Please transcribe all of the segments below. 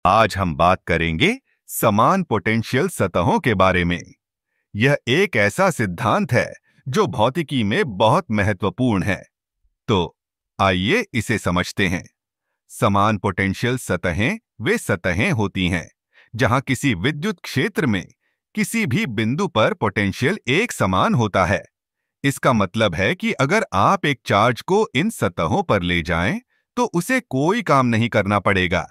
आज हम बात करेंगे समान पोटेंशियल सतहों के बारे में। यह एक ऐसा सिद्धांत है जो भौतिकी में बहुत महत्वपूर्ण है। तो आइए इसे समझते हैं। समान पोटेंशियल सतहें वे सतहें होती हैं जहां किसी विद्युत क्षेत्र में किसी भी बिंदु पर पोटेंशियल एक समान होता है। इसका मतलब है कि अगर आप एक चार्ज को इन सतहों पर ले जाएं, तो उसे कोई काम नहीं करना पड़ेगा।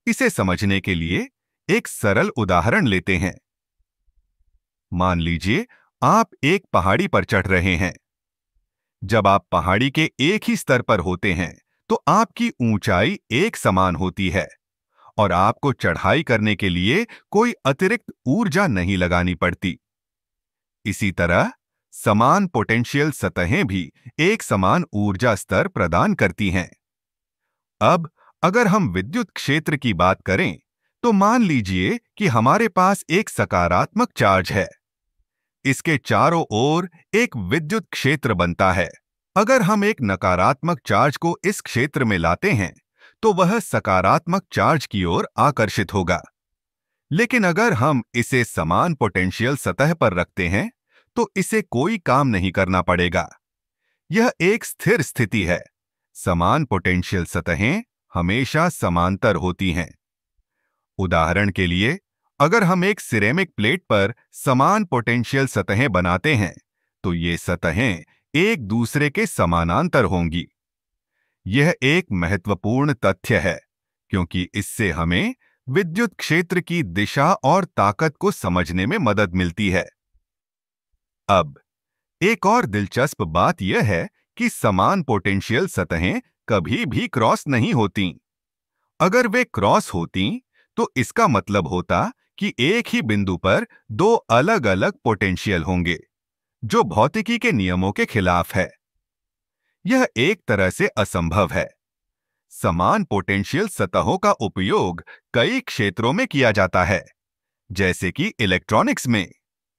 इसे समझने के लिए एक सरल उदाहरण लेते हैं। मान लीजिए आप एक पहाड़ी पर चढ़ रहे हैं। जब आप पहाड़ी के एक ही स्तर पर होते हैं, तो आपकी ऊंचाई एक समान होती है और आपको चढ़ाई करने के लिए कोई अतिरिक्त ऊर्जा नहीं लगानी पड़ती। इसी तरह समान पोटेंशियल सतहें भी एक समान ऊर्जा स्तर प्रदान करती हैं। अब अगर हम विद्युत क्षेत्र की बात करें, तो मान लीजिए कि हमारे पास एक सकारात्मक चार्ज है। इसके चारों ओर एक विद्युत क्षेत्र बनता है। अगर हम एक नकारात्मक चार्ज को इस क्षेत्र में लाते हैं, तो वह सकारात्मक चार्ज की ओर आकर्षित होगा। लेकिन अगर हम इसे समान पोटेंशियल सतह पर रखते हैं, तो इसे कोई काम नहीं करना पड़ेगा। यह एक स्थिर स्थिति है। समान पोटेंशियल सतहें हमेशा समांतर होती हैं। उदाहरण के लिए, अगर हम एक सिरेमिक प्लेट पर समान पोटेंशियल सतहें बनाते हैं, तो ये सतहें एक दूसरे के समानांतर होंगी। यह एक महत्वपूर्ण तथ्य है, क्योंकि इससे हमें विद्युत क्षेत्र की दिशा और ताकत को समझने में मदद मिलती है। अब एक और दिलचस्प बात यह है कि समान पोटेंशियल सतहें कभी भी क्रॉस नहीं होती। अगर वे क्रॉस होती, तो इसका मतलब होता कि एक ही बिंदु पर दो अलग-अलग पोटेंशियल होंगे, जो भौतिकी के नियमों के खिलाफ है। यह एक तरह से असंभव है। समान पोटेंशियल सतहों का उपयोग कई क्षेत्रों में किया जाता है, जैसे कि इलेक्ट्रॉनिक्स में।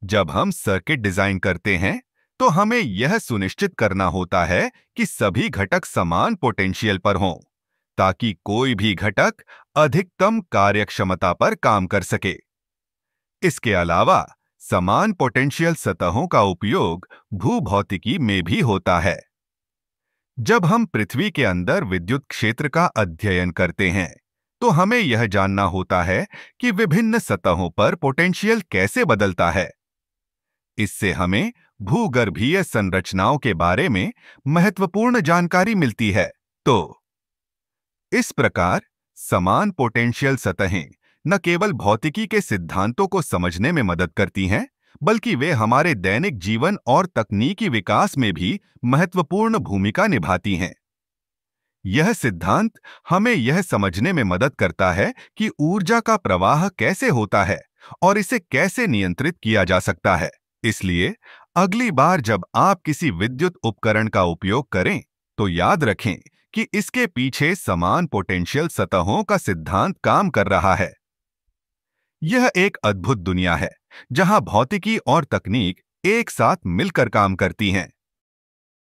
जब हम सर्किट डिजाइन करते हैं, तो हमें यह सुनिश्चित करना होता है कि सभी घटक समान पोटेंशियल पर हों, ताकि कोई भी घटक अधिकतम कार्यक्षमता पर काम कर सके। इसके अलावा समान पोटेंशियल सतहों का उपयोग भूभौतिकी में भी होता है। जब हम पृथ्वी के अंदर विद्युत क्षेत्र का अध्ययन करते हैं, तो हमें यह जानना होता है कि विभिन्न सतहों पर पोटेंशियल कैसे बदलता है। इससे हमें भूगर्भीय संरचनाओं के बारे में महत्वपूर्ण जानकारी मिलती है। तो इस प्रकार समान पोटेंशियल सतहें न केवल भौतिकी के सिद्धांतों को समझने में मदद करती हैं, बल्कि वे हमारे दैनिक जीवन और तकनीकी विकास में भी महत्वपूर्ण भूमिका निभाती हैं। यह सिद्धांत हमें यह समझने में मदद करता है कि ऊर्जा का प्रवाह कैसे होता है और इसे कैसे नियंत्रित किया जा सकता है। इसलिए अगली बार जब आप किसी विद्युत उपकरण का उपयोग करें, तो याद रखें कि इसके पीछे समान पोटेंशियल सतहों का सिद्धांत काम कर रहा है। यह एक अद्भुत दुनिया है, जहां भौतिकी और तकनीक एक साथ मिलकर काम करती हैं।